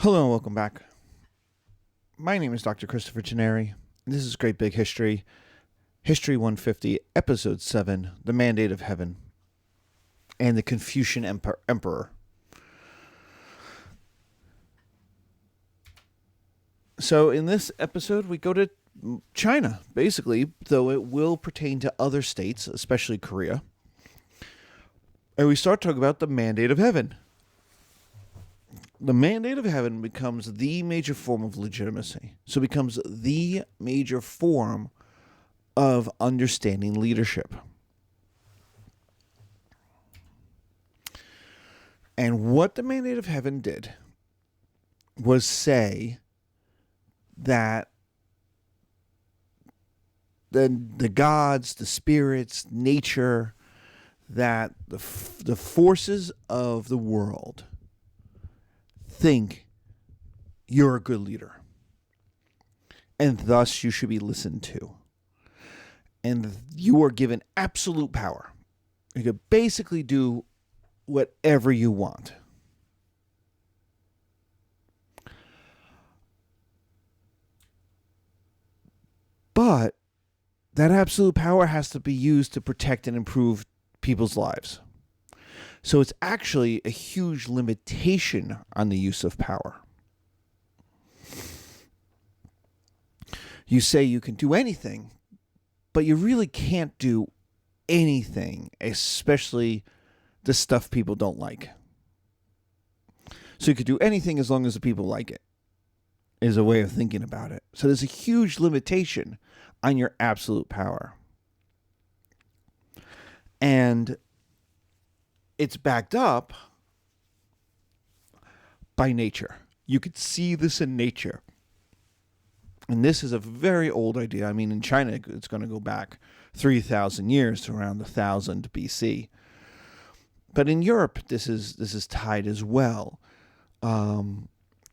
Hello and welcome back. My name is Dr. Christopher Gennari. This is Great Big History, History 150, Episode 7, The Mandate of Heaven, and the Confucian Emperor. So in this episode, we go to China, basically, though it will pertain to other states, especially Korea. And we start talking about the Mandate of Heaven. The Mandate of Heaven becomes the major form of legitimacy. So it becomes the major form of understanding leadership. And what the Mandate of Heaven did was say that the gods, the spirits, nature, that the forces of the world think you're a good leader, and thus you should be listened to, and you are given absolute power. You can basically do whatever you want. But that absolute power has to be used to protect and improve people's lives. So it's actually a huge limitation on the use of power. You say you can do anything, but you really can't do anything, especially the stuff people don't like. So you could do anything as long as the people like it, is a way of thinking about it. So there's a huge limitation on your absolute power. And it's backed up by nature. You could see this in nature. And this is a very old idea. I mean, in China, it's going to go back 3,000 years to around 1000 BC. But in Europe, this is tied as well.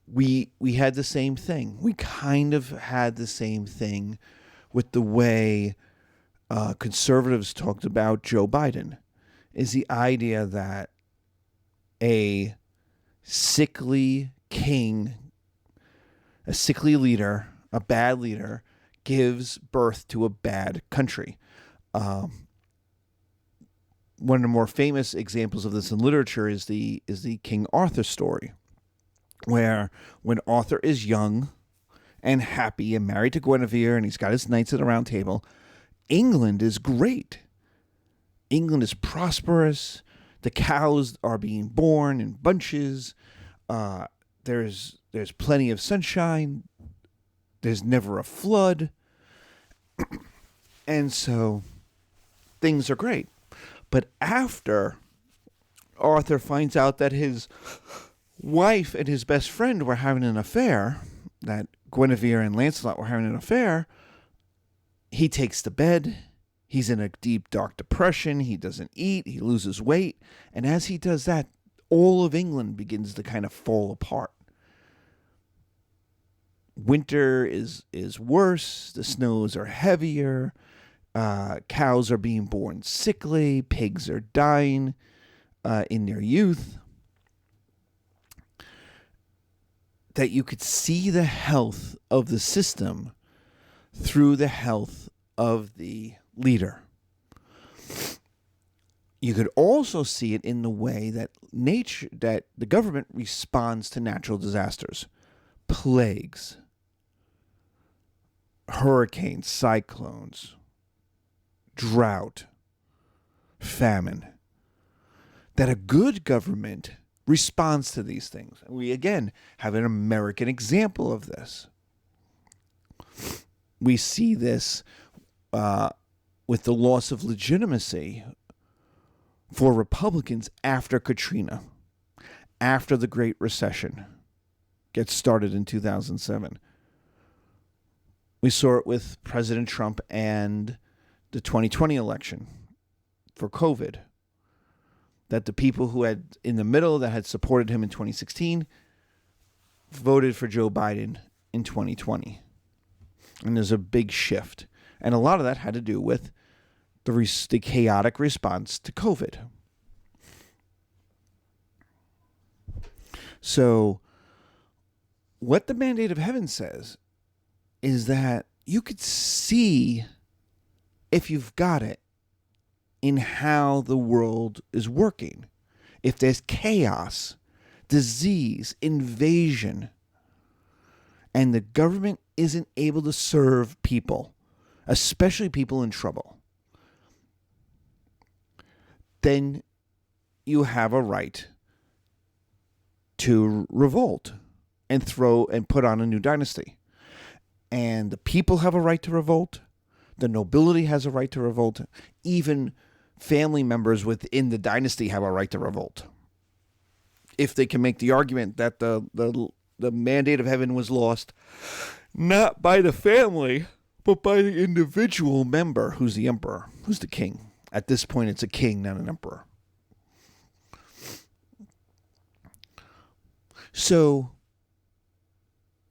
We had the same thing. We kind of had the same thing with the way conservatives talked about Joe Biden. Is the idea that a sickly king, a sickly leader, a bad leader, gives birth to a bad country. One of the more famous examples of this in literature is the King Arthur story, where when Arthur is young and happy and married to Guinevere and he's got his knights at the round table, England is great. England is prosperous. The cows are being born in bunches. There's plenty of sunshine. There's never a flood. And so things are great. But after Arthur finds out that his wife and his best friend were having an affair, that Guinevere and Lancelot were having an affair, he takes to bed. He's in a deep, dark depression. He doesn't eat. He loses weight. And as he does that, all of England begins to kind of fall apart. Winter is worse. The snows are heavier. Cows are being born sickly. Pigs are dying in their youth. That you could see the health of the system through the health of the leader. You could also see it in the way that that the government responds to natural disasters, plagues, hurricanes, cyclones, drought, famine. That a good government responds to these things. And we again have an American example of this. We see this with the loss of legitimacy for Republicans after Katrina, after the Great Recession gets started in 2007. We saw it with President Trump and the 2020 election for COVID, that the people who had in the middle that had supported him in 2016 voted for Joe Biden in 2020. And there's a big shift. And a lot of that had to do with the chaotic response to COVID. So what the mandate of heaven says is that you could see, if you've got it, in how the world is working. If there's chaos, disease, invasion, and the government isn't able to serve people, especially people in trouble, then you have a right to revolt and put on a new dynasty. And the people have a right to revolt. The nobility has a right to revolt. Even family members within the dynasty have a right to revolt, if they can make the argument that the mandate of heaven was lost not by the family, but by the individual member, who's the emperor, who's the king. At this point, it's a king, not an emperor. So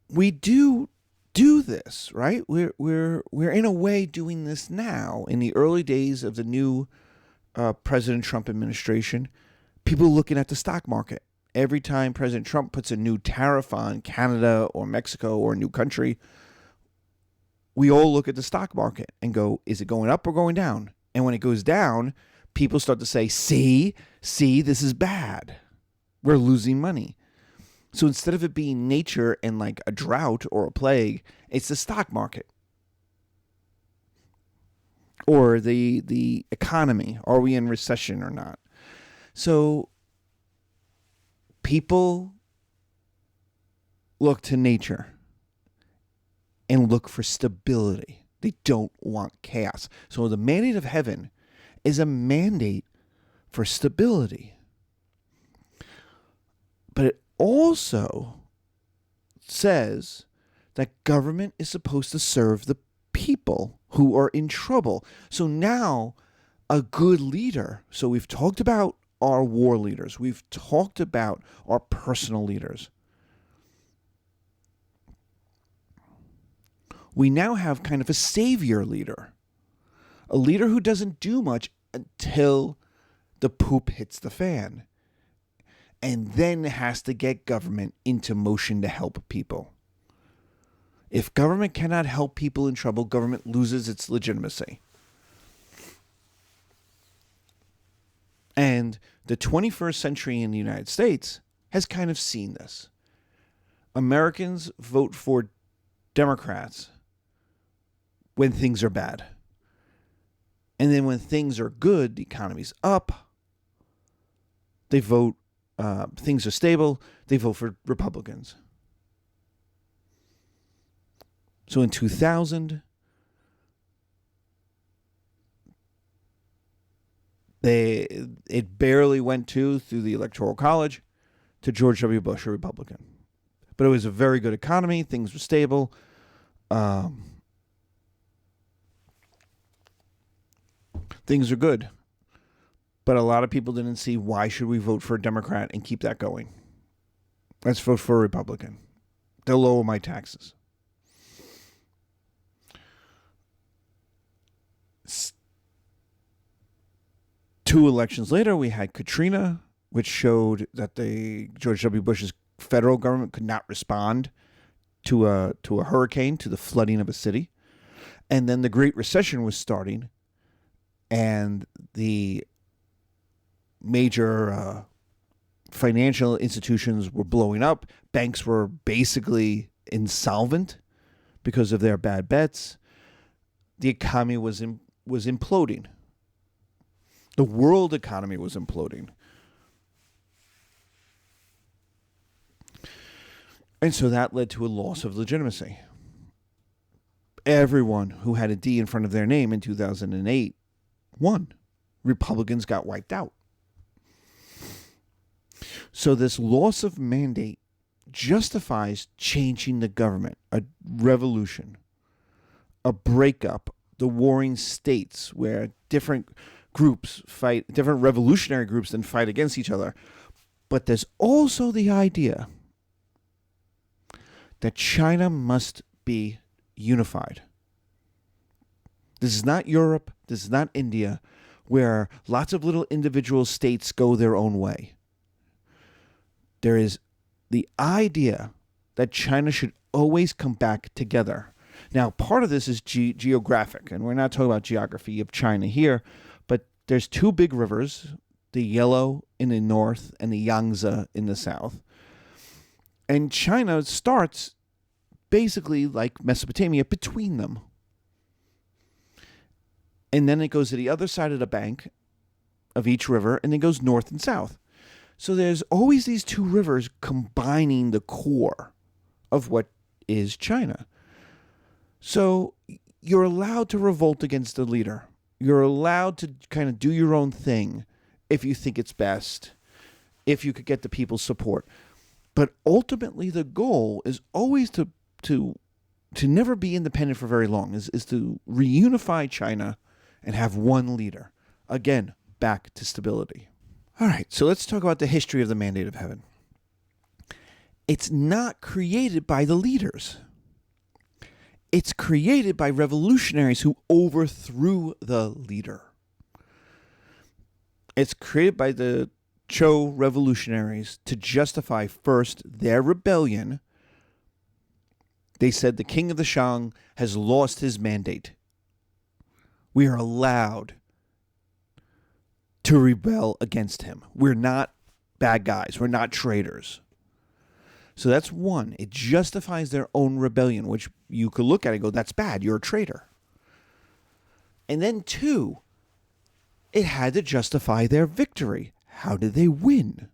we do this, right? We're in a way doing this now. In the early days of the new President Trump administration, people looking at the stock market. Every time President Trump puts a new tariff on Canada or Mexico or a new country, we all look at the stock market and go, is it going up or going down? And when it goes down, people start to say, see, this is bad. We're losing money. So instead of it being nature and like a drought or a plague, it's the stock market. Or the economy. Are we in recession or not? So people look to nature and look for stability. They don't want chaos. So the mandate of heaven is a mandate for stability. But it also says that government is supposed to serve the people who are in trouble. So now a good leader, so we've talked about our war leaders, we've talked about our personal leaders. We now have kind of a savior leader, a leader who doesn't do much until the poop hits the fan, and then has to get government into motion to help people. If government cannot help people in trouble, government loses its legitimacy. And the 21st century in the United States has kind of seen this. Americans vote for Democrats when things are bad. And then when things are good, the economy's up, they vote, things are stable, they vote for Republicans. So in 2000, it barely went through the Electoral College to George W. Bush, a Republican. But it was a very good economy. Things were stable. Things are good. But a lot of people didn't see, why should we vote for a Democrat and keep that going? Let's vote for a Republican. They'll lower my taxes. Two elections later, we had Katrina, which showed that George W. Bush's federal government could not respond to a hurricane, to the flooding of a city. And then the Great Recession was starting, and the major financial institutions were blowing up. Banks were basically insolvent because of their bad bets. The economy was imploding. The world economy was imploding. And so that led to a loss of legitimacy. Everyone who had a D in front of their name in 2008 won. Republicans got wiped out. So this loss of mandate justifies changing the government, a revolution, a breakup, the warring states where different groups fight, different revolutionary groups then fight against each other. But there's also the idea that China must be unified. This is not Europe. This is not India, where lots of little individual states go their own way. There is the idea that China should always come back together. Now, part of this is geographic, and we're not talking about geography of China here, but there's two big rivers, the Yellow in the north and the Yangtze in the south. And China starts basically like Mesopotamia between them. And then it goes to the other side of the bank of each river, and then goes north and south. So there's always these two rivers combining the core of what is China. So you're allowed to revolt against the leader. You're allowed to kind of do your own thing if you think it's best, if you could get the people's support. But ultimately, the goal is always to never be independent for very long, is to reunify China and have one leader. Again, back to stability. All right, so let's talk about the history of the Mandate of Heaven. It's not created by the leaders. It's created by revolutionaries who overthrew the leader. It's created by the Zhou revolutionaries to justify first their rebellion. They said the king of the Shang has lost his mandate. We are allowed to rebel against him. We're not bad guys. We're not traitors. So that's one. It justifies their own rebellion, which you could look at and go, that's bad. You're a traitor. And then two, it had to justify their victory. How did they win?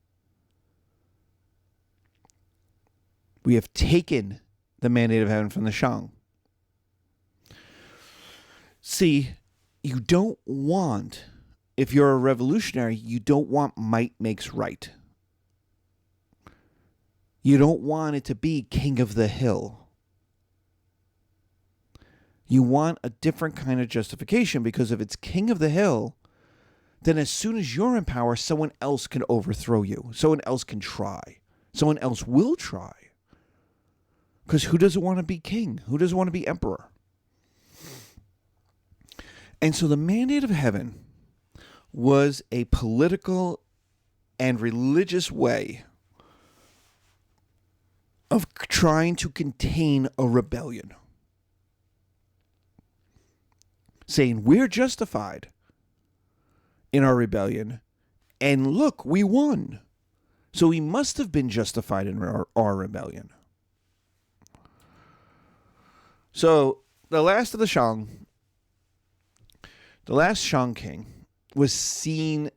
We have taken the Mandate of Heaven from the Shang. See, you don't want, if you're a revolutionary, you don't want might makes right. You don't want it to be king of the hill. You want a different kind of justification, because if it's king of the hill, then as soon as you're in power, someone else can overthrow you. Someone else can try. Someone else will try. Because who doesn't want to be king? Who doesn't want to be emperor? And so the Mandate of Heaven was a political and religious way of trying to contain a rebellion. Saying, we're justified in our rebellion, and look, we won. So we must have been justified in our rebellion. So the last of the Shang, the last Shang king, was seen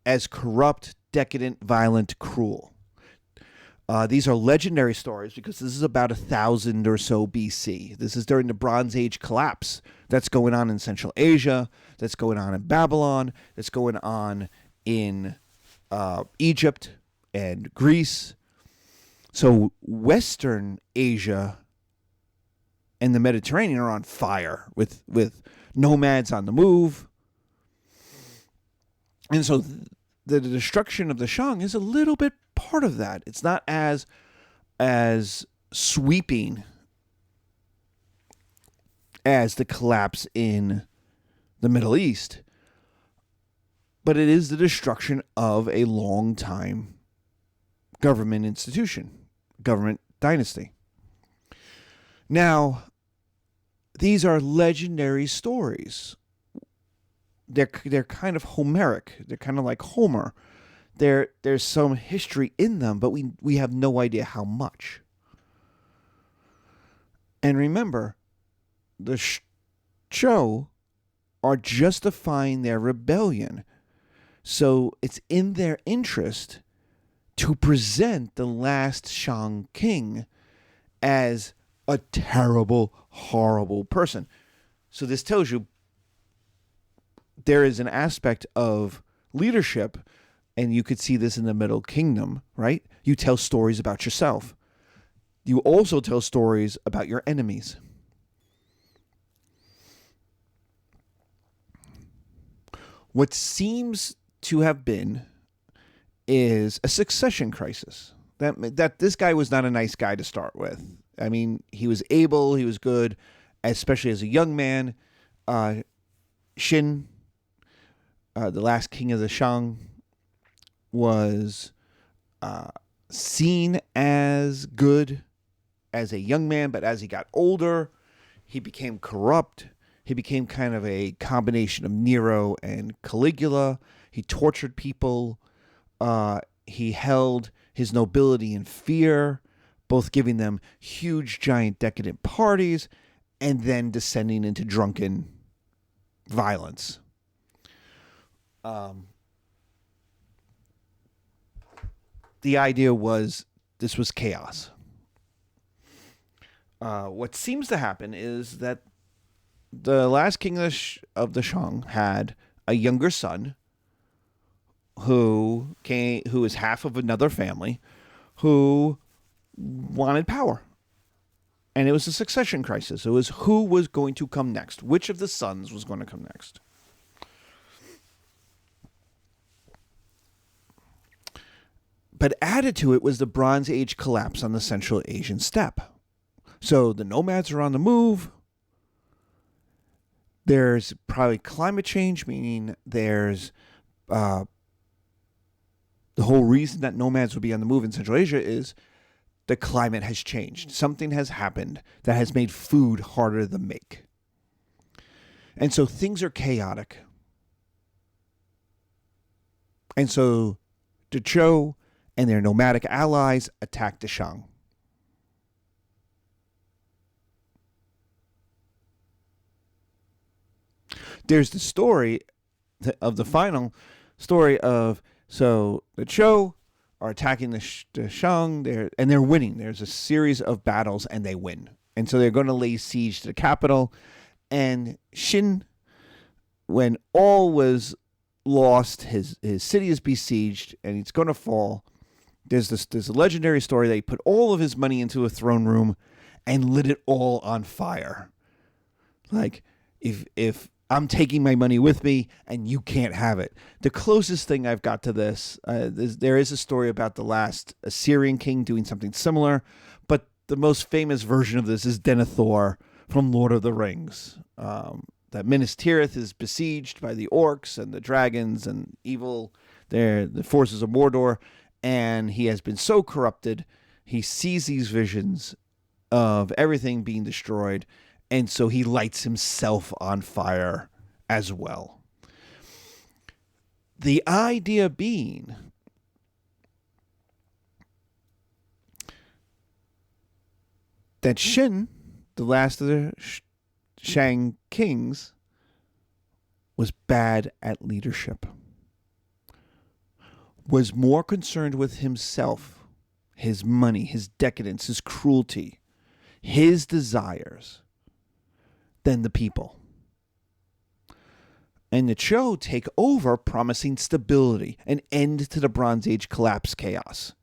as corrupt, decadent, violent, cruel. These are legendary stories because this is about 1,000 or so BC. This is during the Bronze Age collapse that's going on in Central Asia, that's going on in Babylon, that's going on in Egypt and Greece. So Western Asia and the Mediterranean are on fire with nomads on the move. And so the destruction of the Shang is a little bit part of that. It's not as sweeping as the collapse in the Middle East, but it is the destruction of a long time government institution, government dynasty. Now, these are legendary stories. They're kind of Homeric. They're kind of like Homer. There's some history in them, but we have no idea how much. And remember, the Zhou are justifying their rebellion. So it's in their interest to present the last Shang king as a terrible, horrible person. So this tells you there is an aspect of leadership, and you could see this in the Middle Kingdom, right? You tell stories about yourself. You also tell stories about your enemies. What seems to have been is a succession crisis. That this guy was not a nice guy to start with. I mean, he was able, he was good, especially as a young man. Xin, the last king of the Shang, was seen as good as a young man, but as he got older, he became corrupt. He became kind of a combination of Nero and Caligula. He tortured people. He held his nobility in fear, both giving them huge, giant, decadent parties and then descending into drunken violence. The idea was this was chaos. What seems to happen is that the last king of the Shang had a younger son who is half of another family who wanted power. And it was a succession crisis. It was who was going to come next. Which of the sons was going to come next? But added to it was the Bronze Age collapse on the Central Asian steppe. So the nomads are on the move. There's probably climate change, meaning there's the whole reason that nomads would be on the move in Central Asia is the climate has changed. Something has happened that has made food harder to make. And so things are chaotic. And so the Zhou and their nomadic allies attack the Shang. There's the story of the final story of, so the Zhou are attacking the Shang, they're winning. There's a series of battles and they win. And so they're going to lay siege to the capital. And Xin, when all was lost, his city is besieged and it's going to fall. There's a legendary story that he put all of his money into a throne room and lit it all on fire. Like, if I'm taking my money with me and you can't have it. The closest thing I've got to this, there is a story about the last Assyrian king doing something similar, but the most famous version of this is Denethor from Lord of the Rings. That Minas Tirith is besieged by the orcs and the dragons and evil, the forces of Mordor, and he has been so corrupted, he sees these visions of everything being destroyed, and so he lights himself on fire as well. The idea being that Xin, the last of the Shang kings, was bad at leadership, was more concerned with himself, his money, his decadence, his cruelty, his desires, than the people. And the Zhou take over, promising stability, an end to the Bronze Age collapse chaos.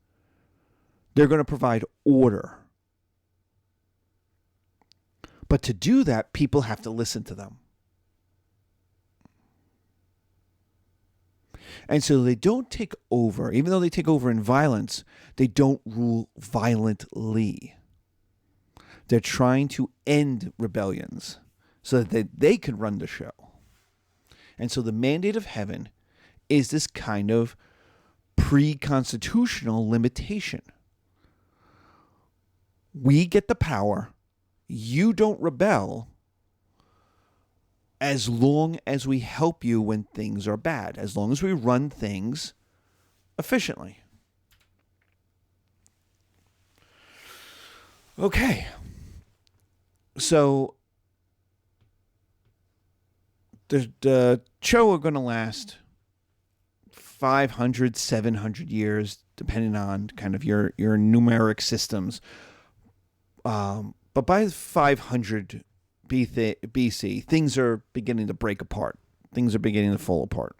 They're going to provide order. But to do that, people have to listen to them. And so they don't take over, even though they take over in violence, they don't rule violently. They're trying to end rebellions so that they can run the show. And so the mandate of heaven is this kind of pre-constitutional limitation. We get the power. You don't rebel as long as we help you when things are bad, as long as we run things efficiently. Okay. So the Zhou are going to last 500, 700 years, depending on kind of your numeric systems. But by 500 BC, things are beginning to break apart. Things are beginning to fall apart.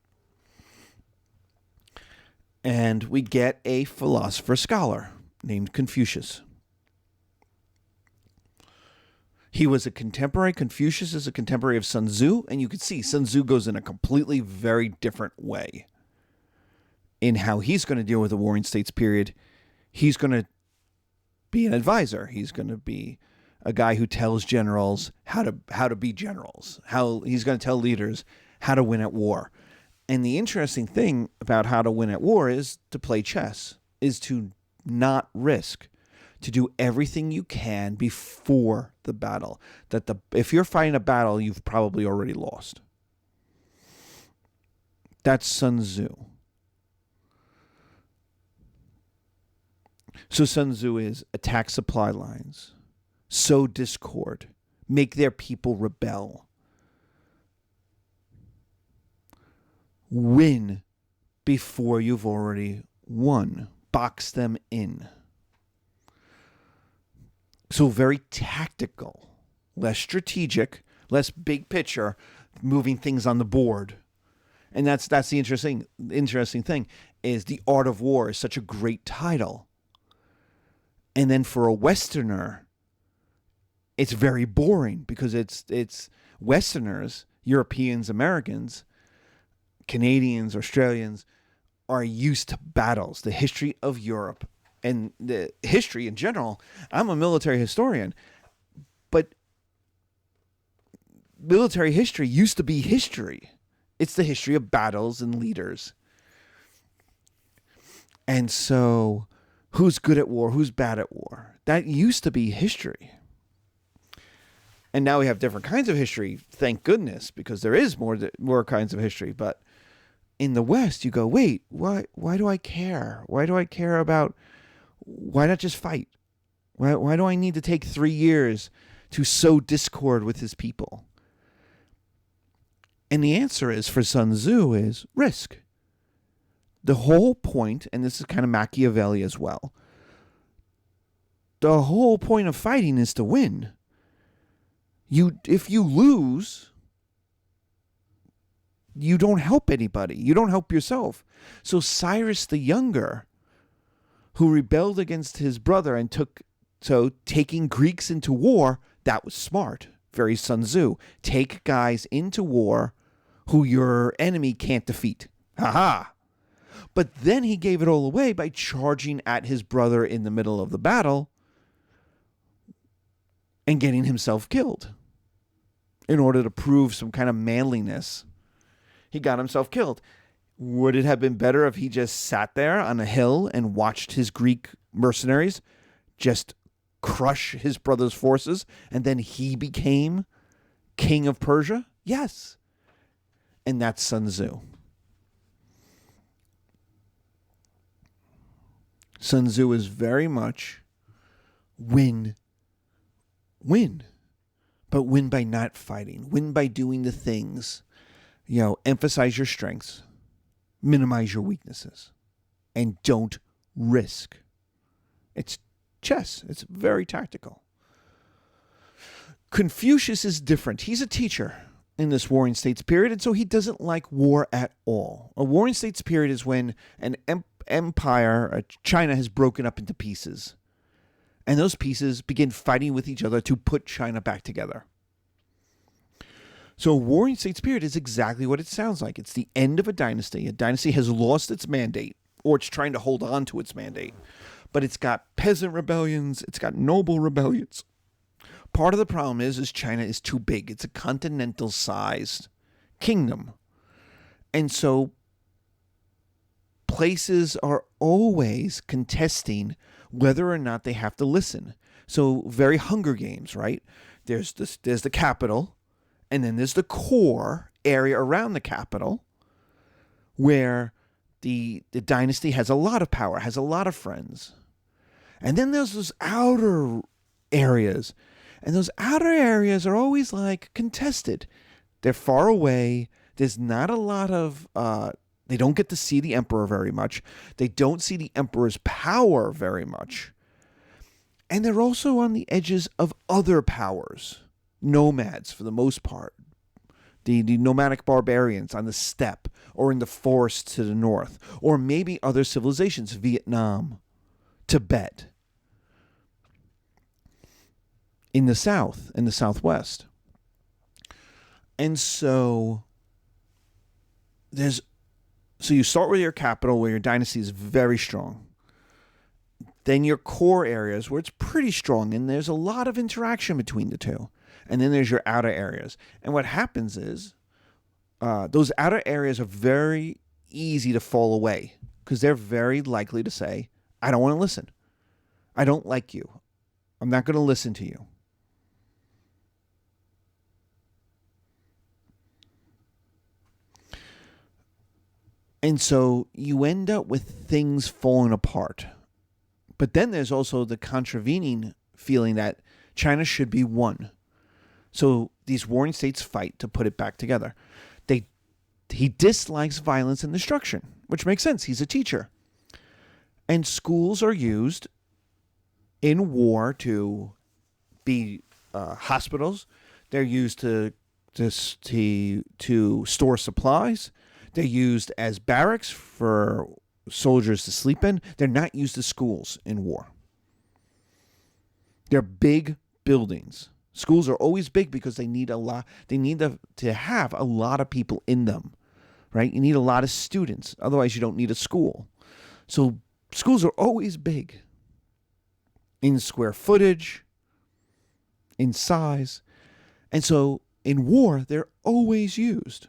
And we get a philosopher scholar named Confucius. He was a contemporary. Confucius is a contemporary of Sun Tzu, and you can see Sun Tzu goes in a completely very different way in how he's going to deal with the Warring States period. He's going to be an advisor. He's going to be a guy who tells generals how to be generals. How he's going to tell leaders how to win at war. And the interesting thing about how to win at war is to play chess, is to not risk, to do everything you can before the battle. If you're fighting a battle, you've probably already lost. That's Sun Tzu. So Sun Tzu is attack supply lines, sow discord, make their people rebel, win before you've already won, box them in. So very tactical, less strategic, less big picture, moving things on the board. And that's the interesting thing is The Art of War is such a great title. And then for a Westerner, it's very boring because it's Westerners, Europeans, Americans, Canadians, Australians are used to battles, the history of Europe and the history in general. I'm a military historian, but military history used to be history. It's the history of battles and leaders. And so who's good at war, who's bad at war? That used to be history. And now we have different kinds of history, thank goodness, because there is more kinds of history. But in the West, you go, wait, why do I care? Why do I care about, why not just fight? Why do I need to take 3 years to sow discord with his people? And the answer is, for Sun Tzu, is risk. The whole point, and this is kind of Machiavelli as well, the whole point of fighting is to win. If you lose, you don't help anybody. You don't help yourself. So Cyrus the Younger, who rebelled against his brother and taking Greeks into war, that was smart. Very Sun Tzu. Take guys into war who your enemy can't defeat. Ha-ha! But then he gave it all away by charging at his brother in the middle of the battle and getting himself killed. In order to prove some kind of manliness, he got himself killed. Would it have been better if he just sat there on a hill and watched his Greek mercenaries just crush his brother's forces and then he became king of Persia? Yes. And that's Sun Tzu. Sun Tzu is very much win. But win by not fighting. Win by doing the things. Emphasize your strengths. Minimize your weaknesses. And don't risk. It's chess. It's very tactical. Confucius is different. He's a teacher in this Warring States period, and so he doesn't like war at all. A Warring States period is when an empire, China, has broken up into pieces. And those pieces begin fighting with each other to put China back together. So a Warring States period is exactly what it sounds like. It's the end of a dynasty. A dynasty has lost its mandate, or it's trying to hold on to its mandate. But it's got peasant rebellions. It's got noble rebellions. Part of the problem is China is too big. It's a continental-sized kingdom. And so places are always contesting whether or not they have to listen. So very Hunger Games, right? There's the capital, and then there's the core area around the capital where the dynasty has a lot of power, has a lot of friends. And then there's those outer areas. And those outer areas are always contested. They're far away. There's not a lot of, they don't get to see the emperor very much. They don't see the emperor's power very much. And they're also on the edges of other powers. Nomads, for the most part. The nomadic barbarians on the steppe or in the forest to the north. Or maybe other civilizations, Vietnam, Tibet. In the south, in the southwest. And so you start with your capital where your dynasty is very strong. Then your core areas where it's pretty strong and there's a lot of interaction between the two. And then there's your outer areas. And what happens is those outer areas are very easy to fall away because they're very likely to say, I don't want to listen. I don't like you. I'm not going to listen to you. And so you end up with things falling apart. But then there's also the contravening feeling that China should be one. So these warring states fight to put it back together. He dislikes violence and destruction, which makes sense. He's a teacher. And schools are used in war to be hospitals. They're used to store supplies. They're used as barracks for soldiers to sleep in. They're not used as schools in war. They're big buildings. Schools are always big because they need a lot. They need to have a lot of people in them, right? You need a lot of students. Otherwise, you don't need a school. So schools are always big in square footage, in size. And so in war, they're always used.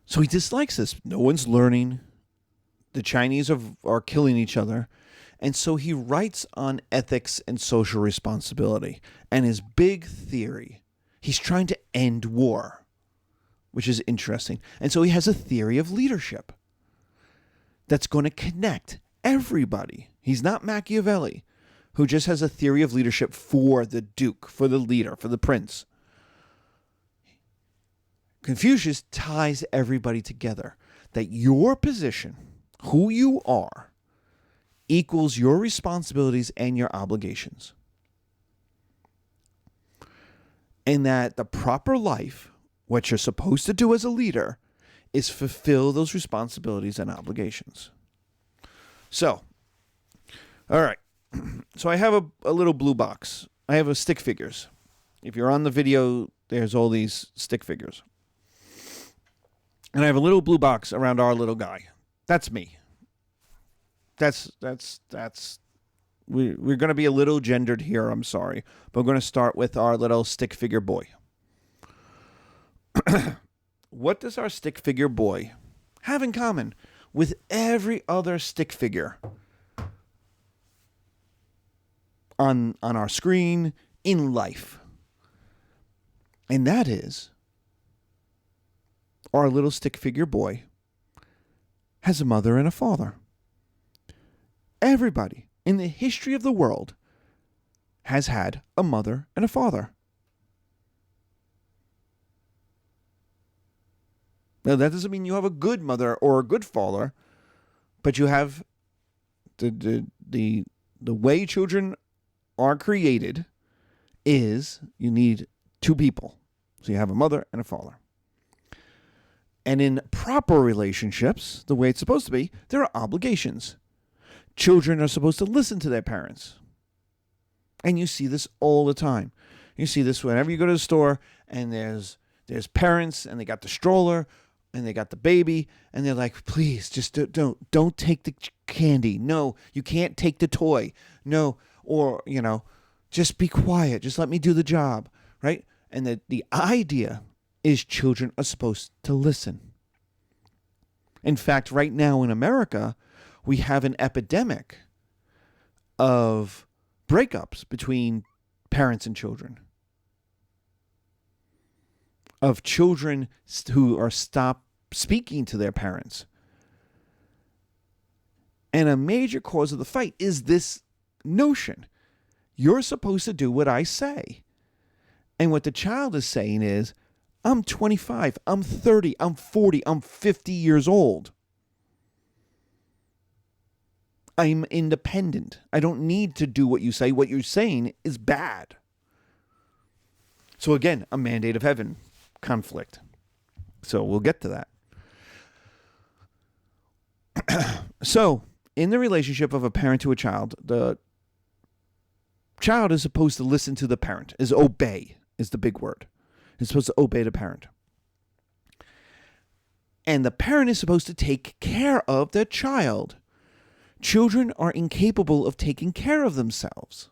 So he dislikes this. No one's learning. The Chinese are killing each other. And so he writes on ethics and social responsibility. And his big theory, he's trying to end war, which is interesting. And so he has a theory of leadership that's going to connect everybody. He's not Machiavelli, who just has a theory of leadership for the duke, for the leader, for the prince. Confucius ties everybody together, that your position, who you are, equals your responsibilities and your obligations. And that the proper life, what you're supposed to do as a leader, is fulfill those responsibilities and obligations. So, all right. So I have a little blue box. I have a stick figures. If you're on the video, there's all these stick figures. And I have a little blue box around our little guy. That's me. We're going to be a little gendered here, I'm sorry. But we're going to start with our little stick figure boy. What does our stick figure boy have in common with every other stick figure on our screen in life? And that is, our little stick figure boy has a mother and a father. Everybody in the history of the world has had a mother and a father. Now, that doesn't mean you have a good mother or a good father, but you have the way children are created is you need two people. So you have a mother and a father. And in proper relationships, the way it's supposed to be, there are obligations. Children are supposed to listen to their parents. And you see this all the time. You see this whenever you go to the store and there's parents and they got the stroller and they got the baby and they're like, please, just don't take the candy. No, you can't take the toy. No, or, just be quiet. Just let me do the job, right? And the idea is children are supposed to listen. In fact, right now in America, we have an epidemic of breakups between parents and children. Of children who are stopped speaking to their parents. And a major cause of the fight is this notion. You're supposed to do what I say. And what the child is saying is, I'm 25, I'm 30, I'm 40, I'm 50 years old. I'm independent. I don't need to do what you say. What you're saying is bad. So again, a mandate of heaven conflict. So we'll get to that. So, in the relationship of a parent to a child, the child is supposed to listen to the parent, is obey, is the big word. It's supposed to obey the parent. And the parent is supposed to take care of their child. Children are incapable of taking care of themselves.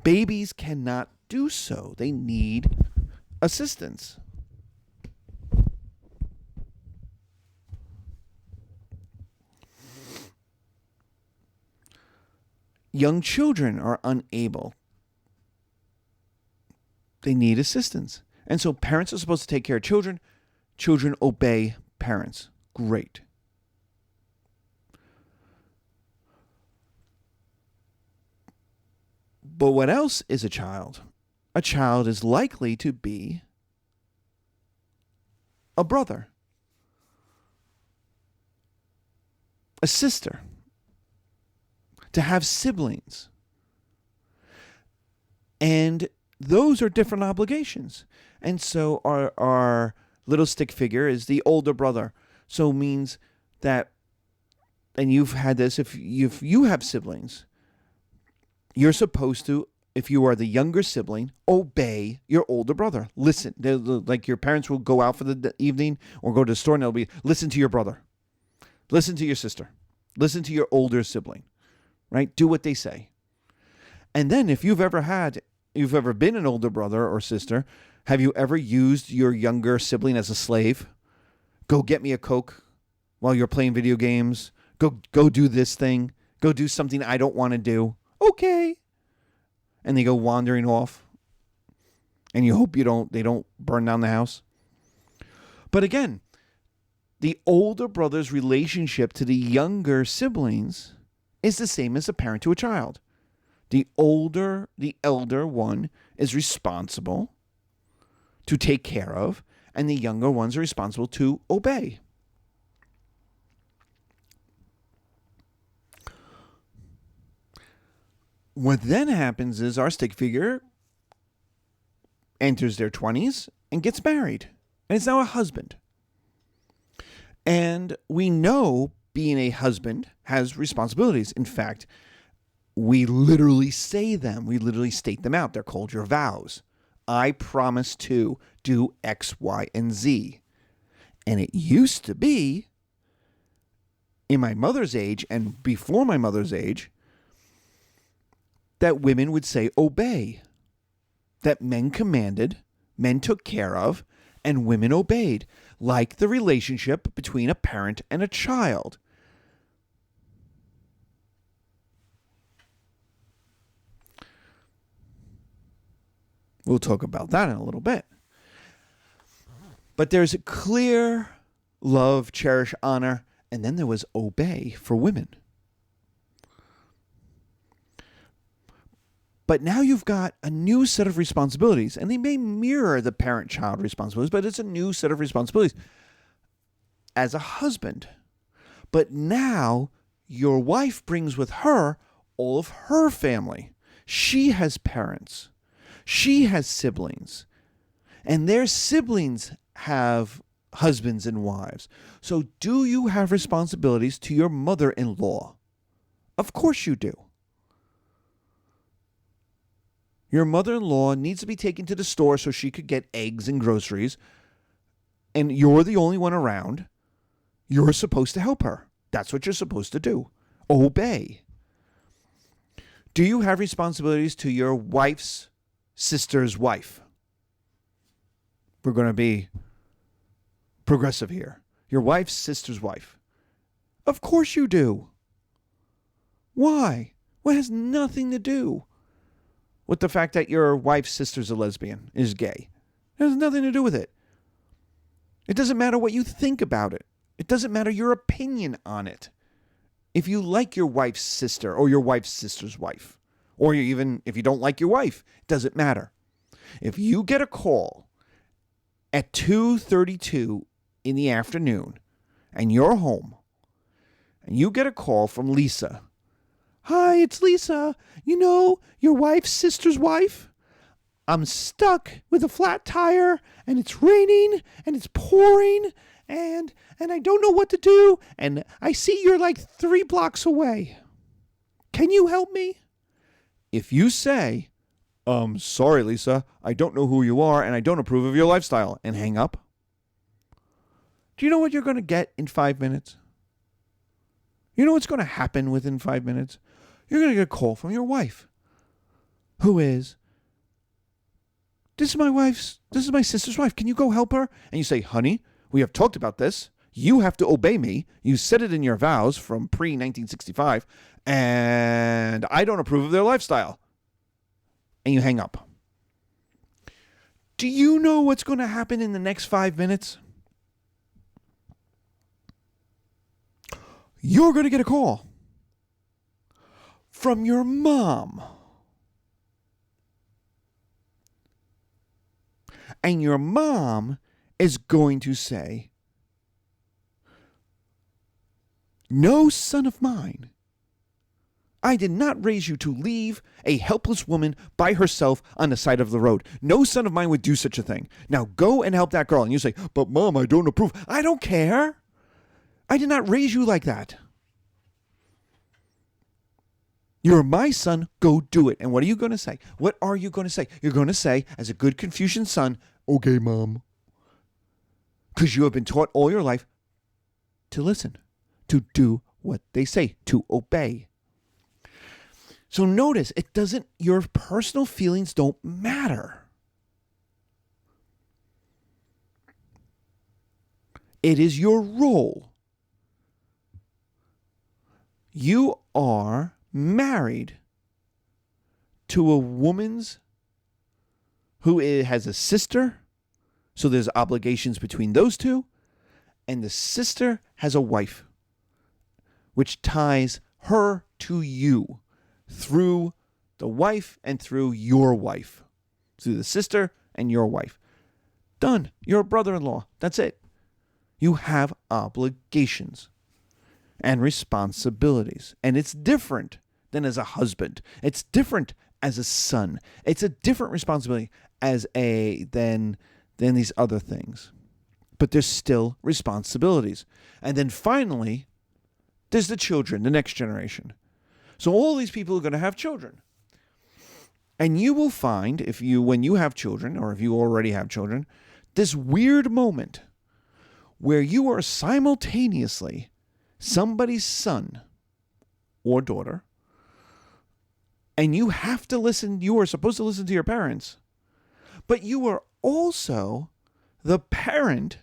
Babies cannot do so. They need assistance. Young children are unable. They need assistance. And so parents are supposed to take care of children. Children obey parents. Great. But what else is a child? A child is likely to be a brother, a sister, to have siblings. And those are different obligations. And so our little stick figure is the older brother. So it means that, and you've had this, if you have siblings, you're supposed to, if you are the younger sibling, obey your older brother. Listen, like your parents will go out for the evening or go to the store and they'll be, listen to your brother. Listen to your sister. Listen to your older sibling, right? Do what they say. And then if you've ever been an older brother or sister, have you ever used your younger sibling as a slave? Go get me a Coke while you're playing video games. Go do this thing. Go do something I don't want to do. Okay. And they go wandering off. And you hope they don't burn down the house. But again, the older brother's relationship to the younger siblings is the same as a parent to a child. The elder one is responsible to take care of, and the younger ones are responsible to obey. What then happens is our stick figure enters their 20s and gets married, and is now a husband. And we know being a husband has responsibilities. In fact, we literally say them. We literally state them out. They're called your vows. I promise to do X, Y, and Z. And it used to be, in my mother's age and before my mother's age, that women would say obey. That men commanded, men took care of, and women obeyed. Like the relationship between a parent and a child. We'll talk about that in a little bit. But there's a clear love, cherish, honor, and then there was obey for women. But now you've got a new set of responsibilities, and they may mirror the parent-child responsibilities, but it's a new set of responsibilities as a husband. But now your wife brings with her all of her family. She has parents. She has siblings. And their siblings have husbands and wives. So do you have responsibilities to your mother-in-law? Of course you do. Your mother-in-law needs to be taken to the store so she could get eggs and groceries, and you're the only one around. You're supposed to help her. That's what you're supposed to do. Obey. Do you have responsibilities to your wife's sister's wife? We're going to be progressive here. Your wife's sister's wife. Of course you do. Why? Well, it has nothing to do with the fact that your wife's sister's a lesbian, is gay. It has nothing to do with it. It doesn't matter what you think about it. It doesn't matter your opinion on it. If you like your wife's sister or your wife's sister's wife, or even if you don't like your wife, it doesn't matter. If you get a call at 2:32 in the afternoon and you're home and you get a call from Lisa, "Hi, it's Lisa. You know, your wife's sister's wife? I'm stuck with a flat tire, and it's raining, and it's pouring, and I don't know what to do, and I see you're like 3 blocks away. Can you help me?" If you say, "Sorry, Lisa, I don't know who you are, and I don't approve of your lifestyle," and hang up, do you know what you're going to get in 5 minutes? You know what's going to happen within 5 minutes? You're going to get a call from your wife, who is, "This is my sister's wife. Can you go help her?" And you say, "Honey, we have talked about this. You have to obey me. You said it in your vows from pre-1965, and I don't approve of their lifestyle. And you hang up. Do you know what's going to happen in the next 5 minutes? You're going to get a call from your mom. And your mom is going to say, "No, son of mine, I did not raise you to leave a helpless woman by herself on the side of the road. No son of mine would do such a thing. Now go and help that girl." And you say, "But Mom, I don't approve." I don't care. I did not raise you like that. You're my son. Go do it. And what are you going to say? What are you going to say? You're going to say, as a good Confucian son, "Okay, Mom." Because you have been taught all your life to listen, to do what they say, to obey. So notice, your personal feelings don't matter. It is your role. You are married to a woman's who has a sister, so there's obligations between those two, and the sister has a wife, which ties her to you through the wife and through your wife, through the sister and your wife. Done. You're a brother-in-law. That's it. You have obligations and responsibilities, and it's different than as a husband. It's different as a son. It's a different responsibility than these other things. But there's still responsibilities. And then finally, there's the children, the next generation. So all these people are going to have children. And you will find, when you have children, or if you already have children, this weird moment where you are simultaneously somebody's son or daughter, and you have to listen, you are supposed to listen to your parents, but you are also the parent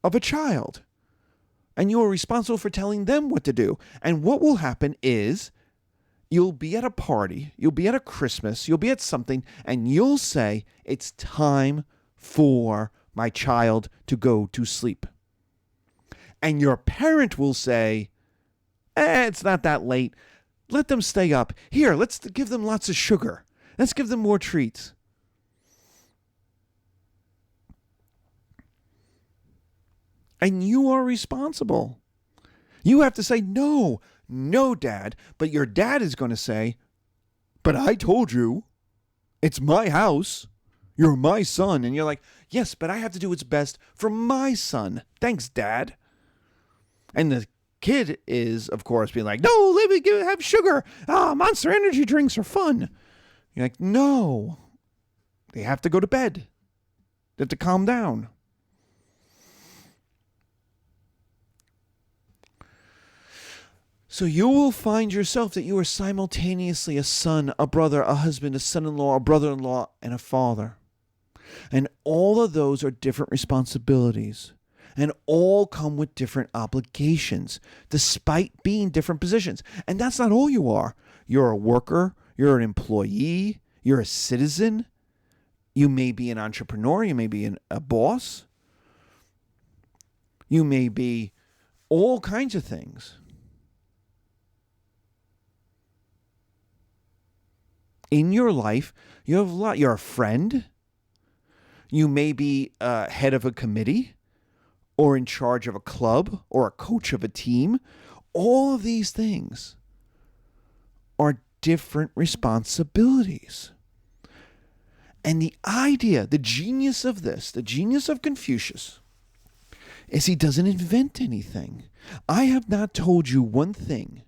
of a child, and you are responsible for telling them what to do. And what will happen is you'll be at a party, you'll be at a Christmas, you'll be at something, and you'll say, "It's time for my child to go to sleep." And your parent will say, "It's not that late. Let them stay up. Here, let's give them lots of sugar. Let's give them more treats." And you are responsible. You have to say, "No, no, Dad." But your dad is going to say, "But I told you. It's my house. You're my son." And you're like, "Yes, but I have to do what's best for my son. Thanks, Dad." And the kid is, of course, being like, "No, let me have sugar. Monster Energy drinks are fun." You're like, "No. They have to go to bed. They have to calm down." So you will find yourself that you are simultaneously a son, a brother, a husband, a son-in-law, a brother-in-law, and a father. And all of those are different responsibilities. And all come with different obligations, despite being different positions. And that's not all you are. You're a worker. You're an employee. You're a citizen. You may be an entrepreneur. You may be a boss. You may be all kinds of things. In your life, you have a lot. You're a friend. You may be head of a committee, or in charge of a club, or a coach of a team. All of these things are different responsibilities. And the idea, the genius of this, the genius of Confucius, is he doesn't invent anything. I have not told you one thing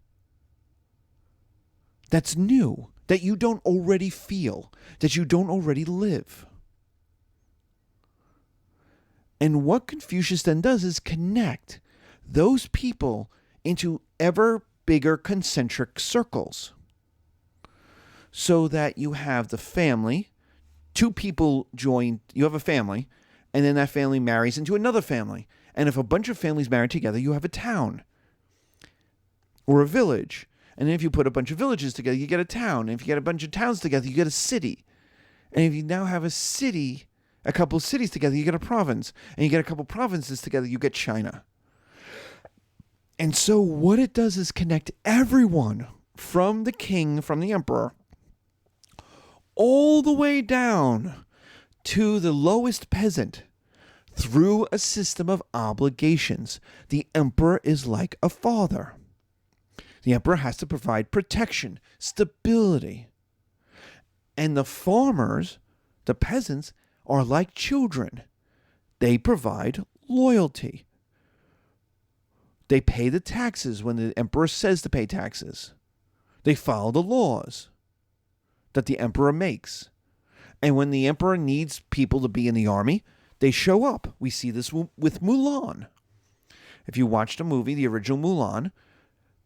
that's new, that you don't already feel, that you don't already live. And what Confucius then does is connect those people into ever bigger concentric circles, so that you have the family, two people join, you have a family, And then that family marries into another family. And if a bunch of families marry together, you have a town or a village. And then if you put a bunch of villages together, you get a town. And if you get a bunch of towns together, you get a city. And if you now have a city, a couple of cities together, you get a province. And you get a couple of provinces together, you get China. And so what it does is connect everyone from the king, from the emperor, all the way down to the lowest peasant through a system of obligations. The emperor is like a father. The emperor has to provide protection, stability. And the farmers, the peasants, are like children. They provide loyalty. They pay the taxes when the emperor says to pay taxes. They follow the laws that the emperor makes. And when the emperor needs people to be in the army, they show up. We see this with Mulan. If you watch the movie, the original Mulan,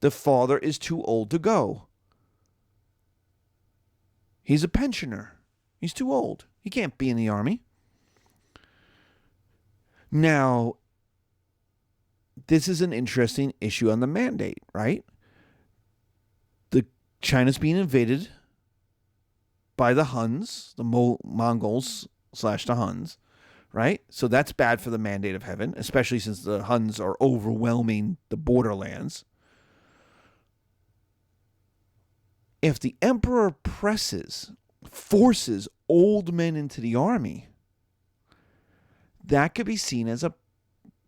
the father is too old to go. He's a pensioner. He's too old. He can't be in the army. Now, this is an interesting issue on the mandate, right? China's being invaded by the Huns, the Mongols / the Huns, right? So that's bad for the mandate of heaven, especially since the Huns are overwhelming the borderlands. If the emperor forces old men into the army, that could be seen as a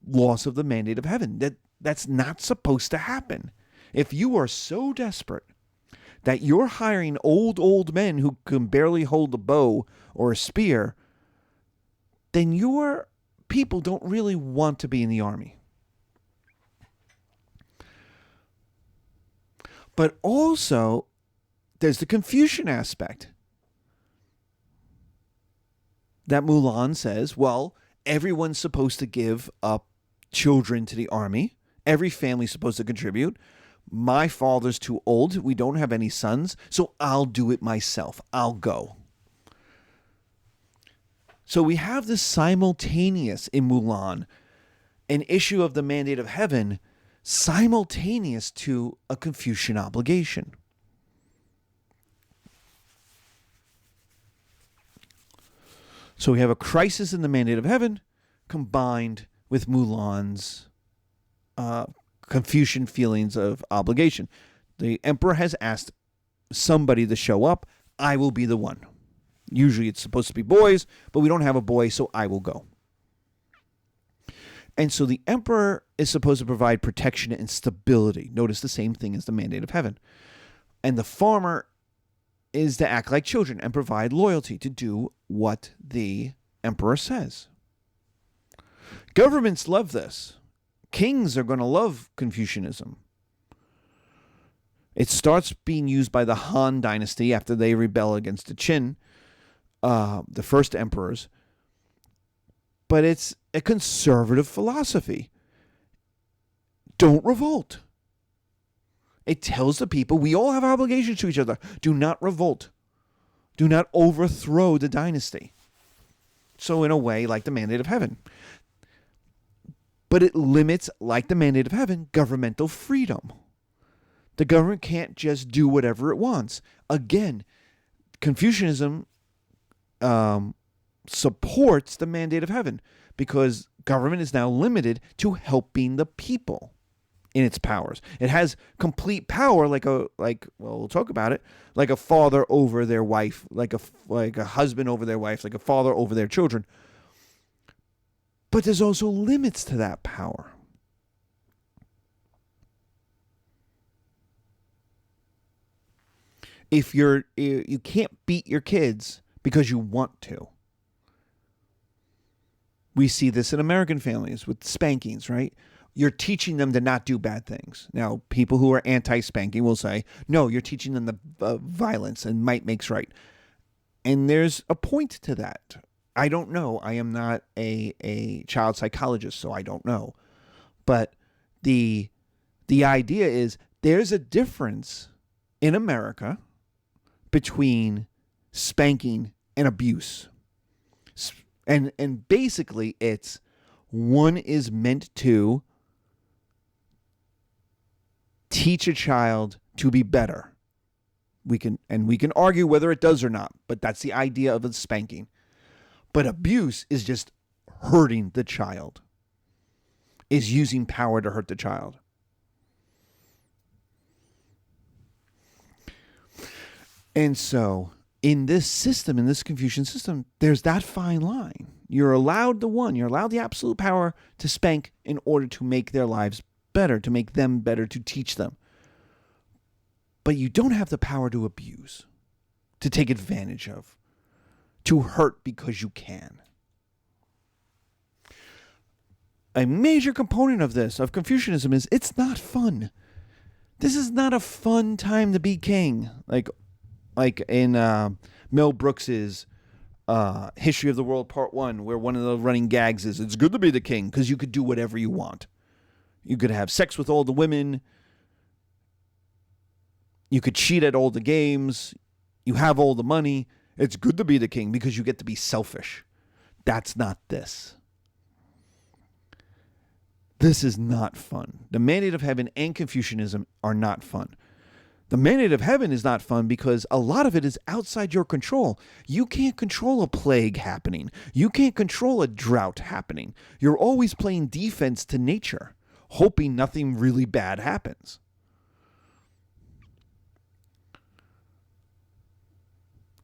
loss of the mandate of heaven. That's not supposed to happen. If you are so desperate that you're hiring old men who can barely hold a bow or a spear, then your people don't really want to be in the army. But also, there's the Confucian aspect. That Mulan says, well, everyone's supposed to give up children to the army. Every family's supposed to contribute. My father's too old. We don't have any sons, so I'll do it myself. I'll go. So we have this simultaneous in Mulan, an issue of the mandate of heaven, simultaneous to a Confucian obligation. So we have a crisis in the mandate of heaven combined with Mulan's Confucian feelings of obligation. The emperor has asked somebody to show up. I will be the one. Usually it's supposed to be boys, but we don't have a boy, so I will go. And so the emperor is supposed to provide protection and stability. Notice the same thing as the mandate of heaven. And the farmer is to act like children and provide loyalty, to do what the emperor says. Governments love this. Kings are going to love Confucianism. It starts being used by the Han dynasty after they rebel against the Qin, the first emperors. But it's a conservative philosophy. Don't revolt. It tells the people we all have obligations to each other. Do not revolt. Do not overthrow the dynasty. So in a way, like the mandate of heaven. But it limits, like the mandate of heaven, governmental freedom. The government can't just do whatever it wants. Again, Confucianism supports the mandate of heaven because government is now limited to helping the people in its powers. It has complete power, we'll talk about it, like a father over their wife, like a husband over their wife, like a father over their children. But there's also limits to that power. If you can't beat your kids because you want to. We see this in American families with spankings, right? You're teaching them to not do bad things. Now, people who are anti-spanking will say, no, you're teaching them the violence and might makes right. And there's a point to that. I don't know. I am not a child psychologist, so I don't know. But the idea is there's a difference in America between spanking and abuse. And basically it's one is meant to teach a child to be better. We can argue whether it does or not, but that's the idea of a spanking. But abuse is just hurting the child, is using power to hurt the child. And so in this system, in this Confucian system, there's that fine line. You're allowed the absolute power to spank in order to make their lives better, to make them better, to teach them. But you don't have the power to abuse, to take advantage of, to hurt because you can. A major component of this, of Confucianism, is it's not fun. This is not a fun time to be king. Like in Mel Brooks's History of the World Part 1, where one of the running gags is, it's good to be the king because you could do whatever you want. You could have sex with all the women. You could cheat at all the games. You have all the money. It's good to be the king because you get to be selfish. That's not this. This is not fun. The mandate of heaven and Confucianism are not fun. The mandate of heaven is not fun because a lot of it is outside your control. You can't control a plague happening. You can't control a drought happening. You're always playing defense to nature, hoping nothing really bad happens.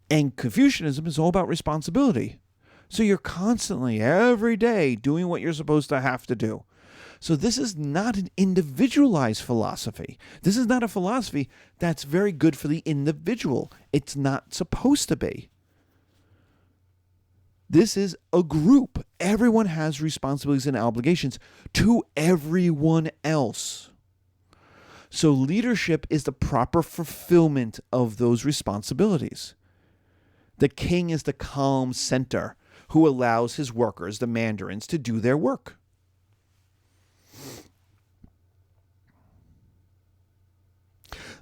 And Confucianism is all about responsibility. So you're constantly, every day, doing what you're supposed to have to do. So this is not an individualized philosophy. This is not a philosophy that's very good for the individual. It's not supposed to be. This is a group. Everyone has responsibilities and obligations to everyone else. So leadership is the proper fulfillment of those responsibilities. The king is the calm center who allows his workers, the mandarins, to do their work.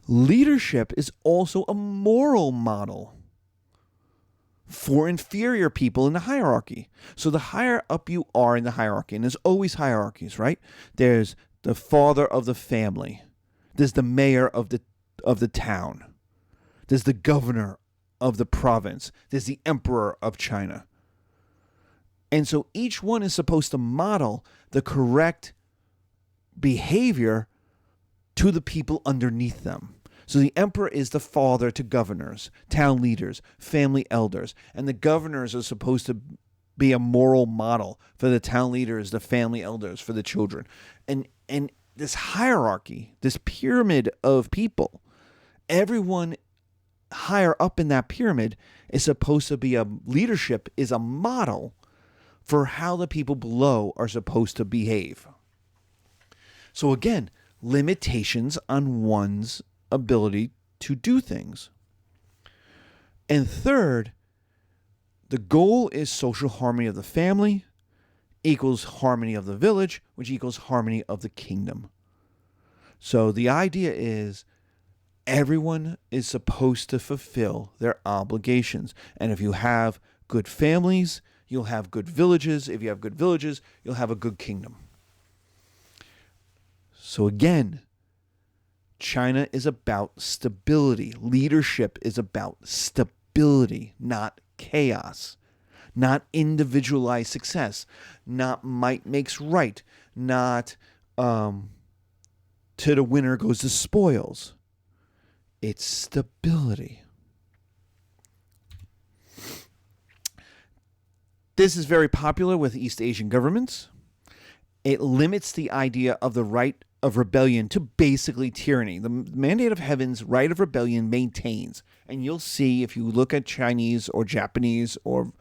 Leadership is also a moral model for inferior people in the hierarchy. So the higher up you are in the hierarchy, and there's always hierarchies, right? There's the father of the family. There's the mayor of the town. There's the governor of the province. There's the emperor of China. And so each one is supposed to model the correct behavior to the people underneath them. So the emperor is the father to governors, town leaders, family elders, and the governors are supposed to be a moral model for the town leaders, the family elders, for the children. And this hierarchy, this pyramid of people, everyone higher up in that pyramid is supposed to be leadership is a model for how the people below are supposed to behave. So again, limitations on one's ability to do things. And third, the goal is social harmony of the family equals harmony of the village, which equals harmony of the kingdom. So the idea is everyone is supposed to fulfill their obligations. And if you have good families, you'll have good villages. If you have good villages, you'll have a good kingdom. So again, China is about stability. Leadership is about stability, not chaos, not individualized success, not might makes right, not to the winner goes the spoils. It's stability. This is very popular with East Asian governments. It limits the idea of the right of rebellion to basically tyranny. The mandate of heaven's right of rebellion maintains, and you'll see if you look at Chinese or Japanese or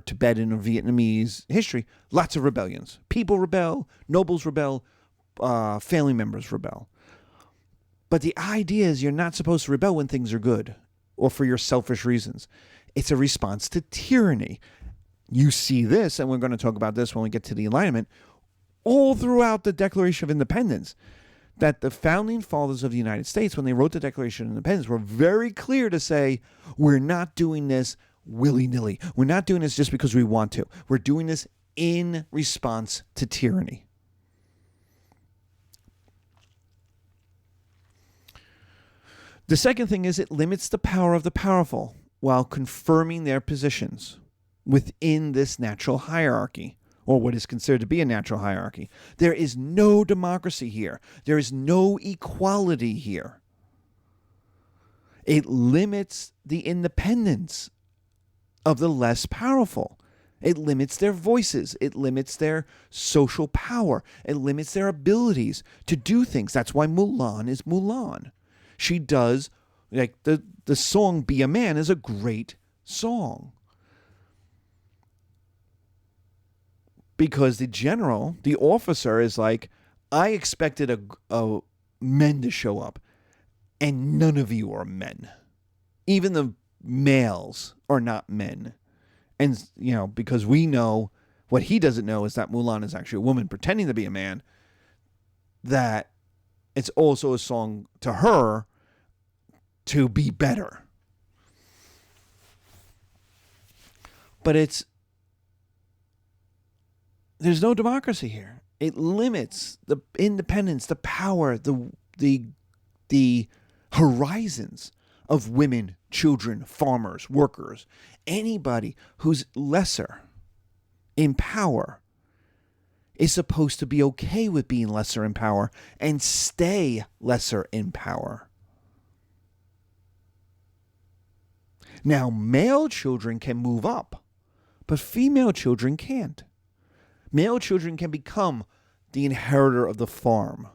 Tibetan or Vietnamese history, lots of rebellions. People rebel, nobles rebel, family members rebel. But the idea is you're not supposed to rebel when things are good or for your selfish reasons. It's a response to tyranny. You see this, and we're going to talk about this when we get to the Enlightenment, all throughout the Declaration of Independence, that the founding fathers of the United States, when they wrote the Declaration of Independence, were very clear to say, we're not doing this willy-nilly. We're not doing this just because we want to. We're doing this in response to tyranny. The second thing is it limits the power of the powerful while confirming their positions within this natural hierarchy, or what is considered to be a natural hierarchy. There is no democracy here. There is no equality here. It limits the independence of the less powerful. It limits their voices. It limits their social power. It limits their abilities to do things. That's why Mulan is Mulan. She does, like the song Be a Man is a great song. Because the general, the officer is like, I expected a men to show up, and none of you are men. Even the males are not men. And, because we know, what he doesn't know is that Mulan is actually a woman pretending to be a man, that it's also a song to her to be better. But there's no democracy here. It limits the independence, the power, the horizons of women, children, farmers, workers, anybody who's lesser in power is supposed to be okay with being lesser in power and stay lesser in power. Now, male children can move up, but female children can't. Male children can become the inheritor of the farm,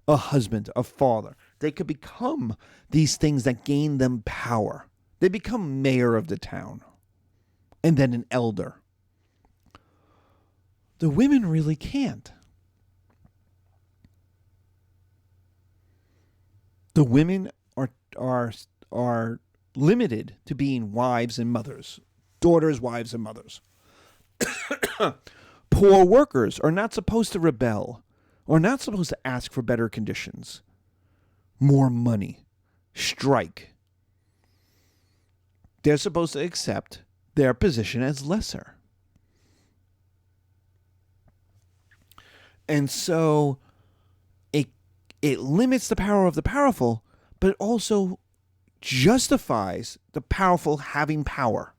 a husband, a father. They could become these things that gain them power. They become mayor of the town, and then an elder. The women really can't. The women are limited to being wives and mothers, daughters, wives, and mothers. Poor workers are not supposed to rebel, or not supposed to ask for better conditions, more money, strike. They're supposed to accept their position as lesser. And so it limits the power of the powerful, but it also justifies the powerful having power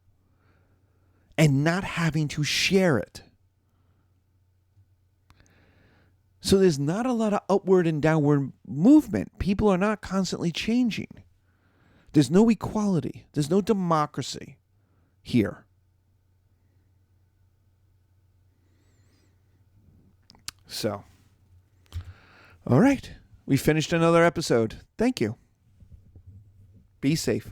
and not having to share it. So there's not a lot of upward and downward movement. People are not constantly changing. There's no equality. There's no democracy here. So, all right. We finished another episode. Thank you. Be safe.